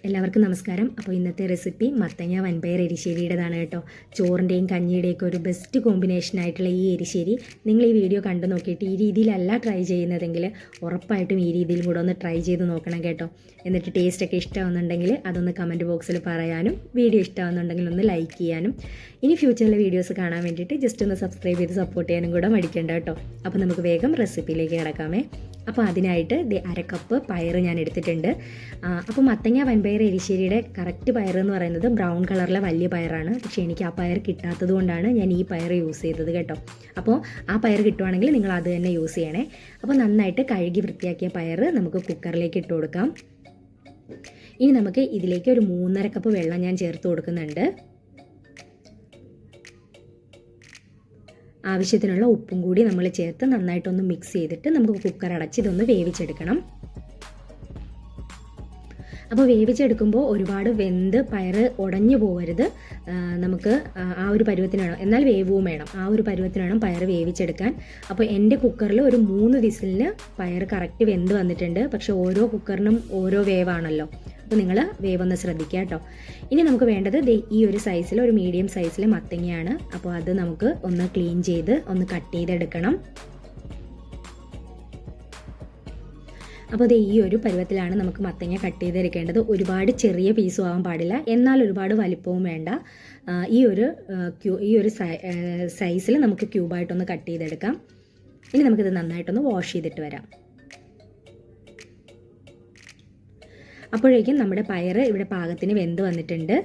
എല്ലാവർക്കും നമസ്കാരം. അപ്പോൾ ഇന്നത്തെ റെസിപ്പി മത്തങ്ങ വൻപയർ എരിശ്ശേരിയുടേതാണ് കേട്ടോ. ചോറിൻ്റെയും കഞ്ഞിയുടെയൊക്കെ ഒരു ബെസ്റ്റ് കോമ്പിനേഷൻ ആയിട്ടുള്ള ഈ എരിശ്ശേരി നിങ്ങൾ ഈ വീഡിയോ കണ്ടു നോക്കിയിട്ട് ഈ രീതിയിലല്ല ട്രൈ ചെയ്യുന്നതെങ്കിൽ ഉറപ്പായിട്ടും ഈ രീതിയിലും കൂടെ ഒന്ന് ട്രൈ ചെയ്ത് നോക്കണം കേട്ടോ. എന്നിട്ട് ടേസ്റ്റൊക്കെ ഇഷ്ടമാവുന്നുണ്ടെങ്കിൽ അതൊന്ന് കമൻറ്റ് ബോക്സിൽ പറയാനും വീഡിയോ ഇഷ്ടമാവുന്നുണ്ടെങ്കിൽ ഒന്ന് ലൈക്ക് ചെയ്യാനും ഇനി ഫ്യൂച്ചറിലെ വീഡിയോസ് കാണാൻ വേണ്ടിയിട്ട് ജസ്റ്റ് ഒന്ന് സബ്സ്ക്രൈബ് ചെയ്ത് സപ്പോർട്ട് ചെയ്യാനും കൂടെ മടിക്കേണ്ട കേട്ടോ. അപ്പോൾ നമുക്ക് വേഗം റെസിപ്പിയിലേക്ക് കിടക്കാമേ. അപ്പോൾ അതിനായിട്ട് അരക്കപ്പ് പയർ ഞാൻ എടുത്തിട്ടുണ്ട്. അപ്പോൾ മത്തങ്ങ വൻപയർ എരിശ്ശേരിയുടെ കറക്റ്റ് പയർ എന്ന് പറയുന്നത് ബ്രൗൺ കളറിലെ വലിയ പയറാണ്. പക്ഷേ എനിക്ക് ആ പയർ കിട്ടാത്തത് കൊണ്ടാണ് ഞാൻ ഈ പയർ യൂസ് ചെയ്തത് കേട്ടോ. അപ്പോൾ ആ പയർ കിട്ടുവാണെങ്കിൽ നിങ്ങൾ അത് തന്നെ യൂസ് ചെയ്യണേ. അപ്പോൾ നന്നായിട്ട് കഴുകി വൃത്തിയാക്കിയ പയർ നമുക്ക് കുക്കറിലേക്ക് ഇട്ട് കൊടുക്കാം. ഇനി നമുക്ക് ഇതിലേക്ക് ഒരു 3.5 കപ്പ് വെള്ളം ഞാൻ ചേർത്ത് കൊടുക്കുന്നുണ്ട്. ആവശ്യത്തിനുള്ള ഉപ്പും കൂടി നമ്മൾ ചേർത്ത് നന്നായിട്ടൊന്ന് മിക്സ് ചെയ്തിട്ട് നമുക്ക് കുക്കർ അടച്ച് ഇതൊന്ന് വേവിച്ചെടുക്കണം. അപ്പോൾ വേവിച്ചെടുക്കുമ്പോൾ ഒരുപാട് വെന്ത് പയർ ഉടഞ്ഞു പോകരുത്. നമുക്ക് ആ ഒരു പരുവത്തിന് വേണം, എന്നാൽ വേവും വേണം. ആ ഒരു പരുവത്തിന് വേണം പയർ വേവിച്ചെടുക്കാൻ. അപ്പോൾ എൻ്റെ കുക്കറിൽ ഒരു 3 വിസിലിന് പയർ കറക്റ്റ് വെന്ത് വന്നിട്ടുണ്ട്. പക്ഷേ ഓരോ കുക്കറിനും ഓരോ വേവാണല്ലോ. അപ്പോൾ നിങ്ങൾ വേവൊന്ന് ശ്രദ്ധിക്കുക കേട്ടോ. ഇനി നമുക്ക് വേണ്ടത് ഈ ഒരു സൈസിൽ, ഒരു മീഡിയം സൈസിൽ മത്തങ്ങയാണ്. അപ്പോൾ അത് നമുക്ക് ഒന്ന് ക്ലീൻ ചെയ്ത് ഒന്ന് കട്ട് ചെയ്തെടുക്കണം. അപ്പോൾ അത് ഈ ഒരു പരുവത്തിലാണ് നമുക്ക് മത്തങ്ങ കട്ട് ചെയ്തെടുക്കേണ്ടത്. ഒരുപാട് ചെറിയ പീസും ആവാൻ പാടില്ല, എന്നാൽ ഒരുപാട് വലിപ്പവും വേണ്ട. ഈ ഒരു സൈസിൽ നമുക്ക് ക്യൂബായിട്ടൊന്ന് കട്ട് ചെയ്തെടുക്കാം. ഇനി നമുക്കിത് നന്നായിട്ടൊന്ന് വാഷ് ചെയ്തിട്ട് വരാം. അപ്പോഴേക്കും നമ്മുടെ പയർ ഇവിടെ പാകത്തിന് വെന്ത് വന്നിട്ടുണ്ട്.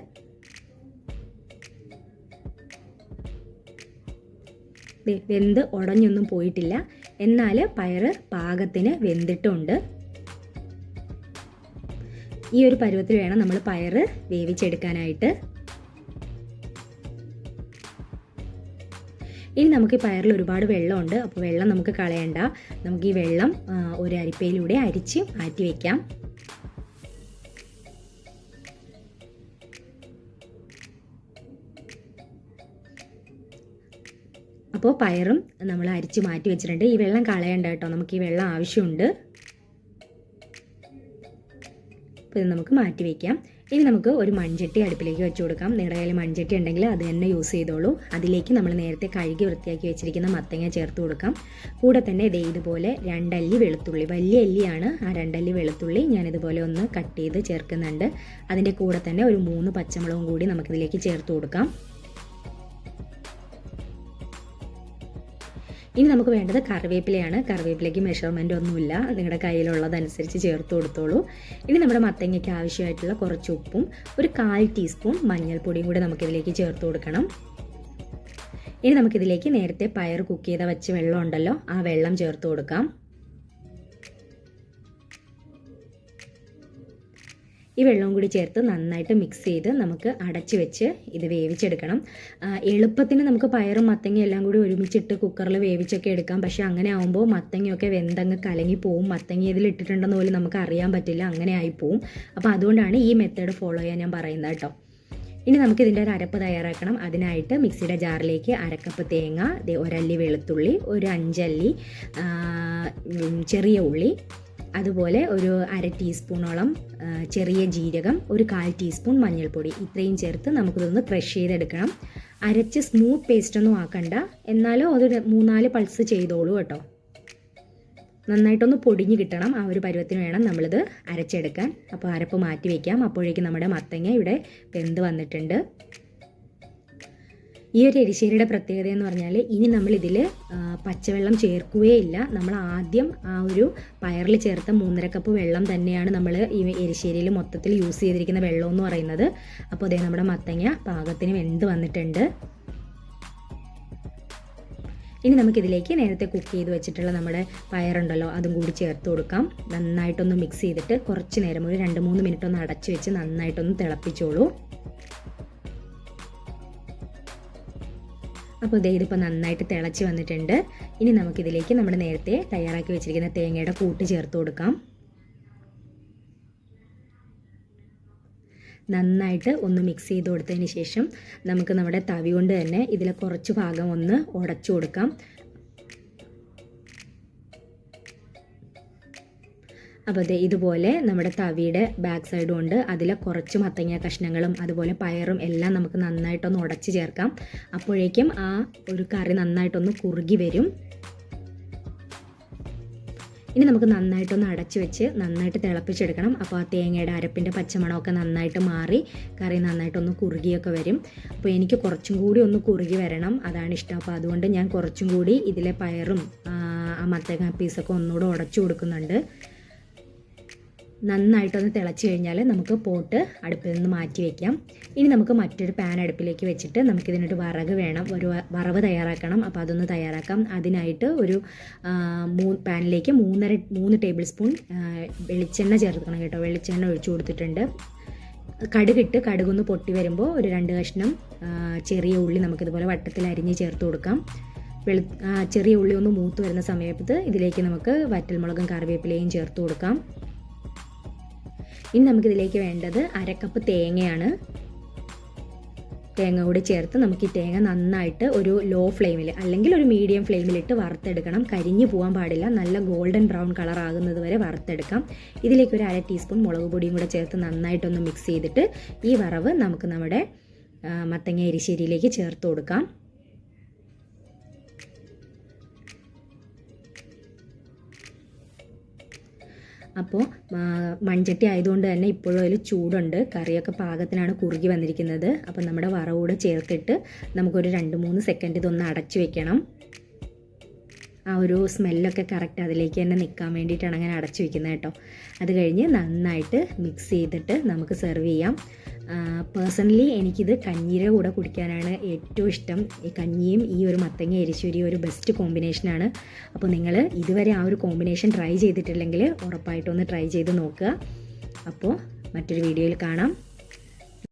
വെന്ത് ഉടഞ്ഞൊന്നും പോയിട്ടില്ല, എന്നാൽ പയർ പാകത്തിന് വെന്തിട്ടുണ്ട്. ഈ ഒരു പരുവത്തിൽ വേണം നമ്മൾ പയർ വേവിച്ചെടുക്കാനായിട്ട്. ഇനി നമുക്ക് ഈ പയറിൽ ഒരുപാട് വെള്ളമുണ്ട്. അപ്പോൾ വെള്ളം നമുക്ക് കളയണ്ട. നമുക്ക് ഈ വെള്ളം ഒരു അരിപ്പയിലൂടെ അരിച്ച് മാറ്റി വയ്ക്കാം. അപ്പോൾ പയറും നമ്മൾ അരിച്ച് മാറ്റി വെച്ചിട്ടുണ്ട്. ഈ വെള്ളം കളയണ്ട കേട്ടോ, നമുക്ക് ഈ വെള്ളം ആവശ്യമുണ്ട്. അപ്പോൾ ഇത് നമുക്ക് മാറ്റി വയ്ക്കാം. ഇനി നമുക്ക് ഒരു മൺചട്ടി അടുപ്പിലേക്ക് വെച്ച് കൊടുക്കാം. നിങ്ങളുടെ കയ്യിൽ മൺചട്ടി ഉണ്ടെങ്കിൽ അത് തന്നെ യൂസ് ചെയ്തോളൂ. അതിലേക്ക് നമ്മൾ നേരത്തെ കഴുകി വൃത്തിയാക്കി വെച്ചിരിക്കുന്ന മത്തങ്ങ ചേർത്ത് കൊടുക്കാം. കൂടെ തന്നെ ഇതുപോലെ 2 അല്ലി വെളുത്തുള്ളി, വലിയ അല്ലിയാണ്, ആ 2 അല്ലി വെളുത്തുള്ളി ഞാനിതുപോലെ ഒന്ന് കട്ട് ചെയ്ത് ചേർക്കുന്നുണ്ട്. അതിൻ്റെ കൂടെ തന്നെ ഒരു 3 പച്ചമുളകും കൂടി നമുക്കിതിലേക്ക് ചേർത്ത് കൊടുക്കാം. ഇനി നമുക്ക് വേണ്ടത് കറിവേപ്പിലയാണ്. കറിവേപ്പിലയ്ക്ക് മെഷർമെൻ്റ് ഒന്നുമില്ല, നിങ്ങളുടെ കയ്യിലുള്ളതനുസരിച്ച് ചേർത്ത് കൊടുത്തോളൂ. ഇനി നമ്മുടെ മത്തങ്ങയ്ക്ക് ആവശ്യമായിട്ടുള്ള കുറച്ച് ഉപ്പും ഒരു 1/4 ടീസ്പൂൺ മഞ്ഞൾപ്പൊടിയും കൂടി നമുക്കിതിലേക്ക് ചേർത്ത് കൊടുക്കണം. ഇനി നമുക്കിതിലേക്ക് നേരത്തെ പയർ കുക്ക് ചെയ്ത വെച്ച വെള്ളം ഉണ്ടല്ലോ, ആ വെള്ളം ചേർത്ത് കൊടുക്കാം. ഈ വെള്ളവും കൂടി ചേർത്ത് നന്നായിട്ട് മിക്സ് ചെയ്ത് നമുക്ക് അടച്ച് വെച്ച് ഇത് വേവിച്ചെടുക്കണം. എളുപ്പത്തിന് നമുക്ക് പയറും മത്തങ്ങയും എല്ലാം കൂടി ഒരുമിച്ചിട്ട് കുക്കറിൽ വേവിച്ചൊക്കെ എടുക്കാം. പക്ഷേ അങ്ങനെ ആകുമ്പോൾ മത്തങ്ങയൊക്കെ വെന്തങ്ങ് കലങ്ങി പോവും. മത്തങ്ങ ഇതിൽ ഇട്ടിട്ടുണ്ടെന്ന് പോലും നമുക്ക് അറിയാൻ പറ്റില്ല, അങ്ങനെ ആയിപ്പോവും. അപ്പോൾ അതുകൊണ്ടാണ് ഈ മെത്തേഡ് ഫോളോ ചെയ്യാൻ ഞാൻ പറയുന്നത് കേട്ടോ. ഇനി നമുക്കിതിൻ്റെ ഒരു അരപ്പ് തയ്യാറാക്കണം. അതിനായിട്ട് മിക്സിയുടെ ജാറിലേക്ക് 1 കപ്പ് തേങ്ങ, 1 അല്ലി വെളുത്തുള്ളി, ഒരു 5 അല്ലി ചെറിയ ഉള്ളി, അതുപോലെ ഒരു 1/2 ടീസ്പൂണോളം ചെറിയ ജീരകം, ഒരു 1/4 ടീസ്പൂൺ മഞ്ഞൾപ്പൊടി, ഇത്രയും ചേർത്ത് നമുക്കിതൊന്ന് ക്രഷ് ചെയ്തെടുക്കണം. അരച്ച് സ്മൂത്ത് പേസ്റ്റൊന്നും ആക്കണ്ട, എന്നാലും അത് 3-4 പൾസ് ചെയ്തോളൂ കേട്ടോ. നന്നായിട്ടൊന്ന് പൊടിഞ്ഞ് കിട്ടണം. ആ ഒരു പരുവത്തിന് വേണം നമ്മളിത് അരച്ചെടുക്കാൻ. അപ്പോൾ അരപ്പ് മാറ്റി വയ്ക്കാം. അപ്പോഴേക്കും നമ്മുടെ മത്തങ്ങ ഇവിടെ വെന്ത് വന്നിട്ടുണ്ട്. ഈ ഒരു എരിശ്ശേരിയുടെ പ്രത്യേകത എന്ന് പറഞ്ഞാൽ ഇനി നമ്മളിതിൽ പച്ചവെള്ളം ചേർക്കുകയില്ല. നമ്മൾ ആദ്യം ആ ഒരു പയറിൽ ചേർത്ത 3.5 കപ്പ് വെള്ളം തന്നെയാണ് നമ്മൾ ഈ എരിശ്ശേരിയിൽ മൊത്തത്തിൽ യൂസ് ചെയ്തിരിക്കുന്ന വെള്ളം എന്ന് പറയുന്നത്. അപ്പോൾ അതേ നമ്മുടെ മത്തങ്ങ പാകത്തിന് വെന്ത് വന്നിട്ടുണ്ട്. ഇനി നമുക്കിതിലേക്ക് നേരത്തെ കുക്ക് ചെയ്ത് വെച്ചിട്ടുള്ള നമ്മുടെ പയറുണ്ടല്ലോ, അതും കൂടി ചേർത്ത് കൊടുക്കാം. നന്നായിട്ടൊന്ന് മിക്സ് ചെയ്തിട്ട് കുറച്ച് നേരം, ഒരു 2-3 മിനിറ്റ് ഒന്ന് അടച്ച് വെച്ച് നന്നായിട്ടൊന്ന് തിളപ്പിച്ചോളൂ. അപ്പോൾ ഇതിപ്പോൾ നന്നായിട്ട് തിളച്ച് വന്നിട്ടുണ്ട്. ഇനി നമുക്കിതിലേക്ക് നമ്മൾ നേരത്തെ തയ്യാറാക്കി വെച്ചിരിക്കുന്ന തേങ്ങയുടെ കൂട്ട് ചേർത്ത് കൊടുക്കാം. നന്നായിട്ട് ഒന്ന് മിക്സ് ചെയ്ത് കൊടുത്തതിന് ശേഷം നമുക്ക് നമ്മുടെ തവി കൊണ്ട് തന്നെ ഇതിലെ കുറച്ച് ഭാഗം ഒന്ന് ഉടച്ചു കൊടുക്കാം. അപ്പോൾ അത് ഇതുപോലെ നമ്മുടെ തവിയുടെ ബാക്ക് സൈഡും ഉണ്ട്, അതിൽ കുറച്ച് മത്തങ്ങ കഷ്ണങ്ങളും അതുപോലെ പയറും എല്ലാം നമുക്ക് നന്നായിട്ടൊന്ന് ഉടച്ച് ചേർക്കാം. അപ്പോഴേക്കും ആ ഒരു കറി നന്നായിട്ടൊന്ന് കുറുകി വരും. ഇനി നമുക്ക് നന്നായിട്ടൊന്ന് അടച്ച് വെച്ച് നന്നായിട്ട് തിളപ്പിച്ചെടുക്കണം. അപ്പോൾ ആ തേങ്ങയുടെ അരപ്പിൻ്റെ പച്ചമണമൊക്കെ നന്നായിട്ട് മാറി കറി നന്നായിട്ടൊന്ന് കുറുകിയൊക്കെ വരും. അപ്പോൾ എനിക്ക് കുറച്ചും കൂടി ഒന്ന് കുറുകി വരണം, അതാണ് ഇഷ്ടം. അപ്പോൾ അതുകൊണ്ട് ഞാൻ കുറച്ചും കൂടി ഇതിലെ പയറും ആ മത്തങ്ങ പീസൊക്കെ ഒന്നുകൂടെ ഉടച്ചു കൊടുക്കുന്നുണ്ട്. നന്നായിട്ടൊന്ന് തിളച്ച് കഴിഞ്ഞാൽ നമുക്ക് പോട്ട് അടുപ്പിൽ നിന്ന് മാറ്റി വയ്ക്കാം. ഇനി നമുക്ക് മറ്റൊരു പാൻ അടുപ്പിലേക്ക് വെച്ചിട്ട് നമുക്കിതിനൊരു വിറക് വേണം, ഒരു വറവ് തയ്യാറാക്കണം. അപ്പോൾ അതൊന്ന് തയ്യാറാക്കാം. അതിനായിട്ട് ഒരു പാനിലേക്ക് 3 ടേബിൾ സ്പൂൺ വെളിച്ചെണ്ണ ചേർക്കണം കേട്ടോ. വെളിച്ചെണ്ണ ഒഴിച്ചു കൊടുത്തിട്ടുണ്ട്. കടുകൊന്ന് പൊട്ടി വരുമ്പോൾ ഒരു 2 കഷ്ണം ചെറിയ ഉള്ളി നമുക്കിതുപോലെ വട്ടത്തിൽ അരിഞ്ഞ് ചേർത്ത് കൊടുക്കാം. ചെറിയ ഉള്ളി ഒന്ന് മൂത്ത് വരുന്ന സമയത്ത് ഇതിലേക്ക് നമുക്ക് വറ്റൽമുളകും കറിവേപ്പിലയും ചേർത്ത് കൊടുക്കാം. ഇനി നമുക്കിതിലേക്ക് വേണ്ടത് 1/2 കപ്പ് തേങ്ങയാണ്. തേങ്ങ കൂടി ചേർത്ത് നമുക്ക് ഈ തേങ്ങ നന്നായിട്ട് ഒരു ലോ ഫ്ലെയിമിൽ അല്ലെങ്കിൽ ഒരു മീഡിയം ഫ്ലെയിമിലിട്ട് വറുത്തെടുക്കണം. കരിഞ്ഞു പോകാൻ പാടില്ല, നല്ല ഗോൾഡൻ ബ്രൗൺ കളർ ആകുന്നത് വരെ വറുത്തെടുക്കാം. ഇതിലേക്ക് ഒരു 1/2 ടീസ്പൂൺ മുളക് പൊടിയും കൂടെ ചേർത്ത് നന്നായിട്ടൊന്ന് മിക്സ് ചെയ്തിട്ട് ഈ വറവ് നമുക്ക് നമ്മുടെ മത്തങ്ങ എരിശ്ശേരിയിലേക്ക് ചേർത്ത് കൊടുക്കാം. അപ്പോൾ മൺചട്ടി ആയതുകൊണ്ട് തന്നെ ഇപ്പോഴും അതിൽ ചൂടുണ്ട്, കറിയൊക്കെ പാകത്തിനാണ് കുറുകി വന്നിരിക്കുന്നത്. അപ്പോൾ നമ്മുടെ വറവൂടെ ചേർത്തിട്ട് നമുക്കൊരു 2-3 സെക്കൻഡ് ഇതൊന്ന് അടച്ചു വെക്കണം. ആ ഒരു സ്മെല്ലൊക്കെ കറക്റ്റ് അതിലേക്ക് തന്നെ നിൽക്കാൻ വേണ്ടിയിട്ടാണ് അങ്ങനെ അടച്ചു വെക്കുന്നത് കേട്ടോ. അത് കഴിഞ്ഞ് നന്നായിട്ട് മിക്സ് ചെയ്തിട്ട് നമുക്ക് സെർവ് ചെയ്യാം. പേഴ്സണലി എനിക്കിത് കഞ്ഞിയുടെ കൂടെ കുടിക്കാനാണ് ഏറ്റവും ഇഷ്ടം. ഈ കഞ്ഞിയും ഈ ഒരു മത്തങ്ങ എരിശ്ശേരിയും ഒരു ബെസ്റ്റ് കോമ്പിനേഷനാണ്. അപ്പോൾ നിങ്ങൾ ഇതുവരെ ആ ഒരു കോമ്പിനേഷൻ ട്രൈ ചെയ്തിട്ടില്ലെങ്കിൽ ഉറപ്പായിട്ടൊന്ന് ട്രൈ ചെയ്ത് നോക്കുക. അപ്പോൾ മറ്റൊരു വീഡിയോയിൽ കാണാം.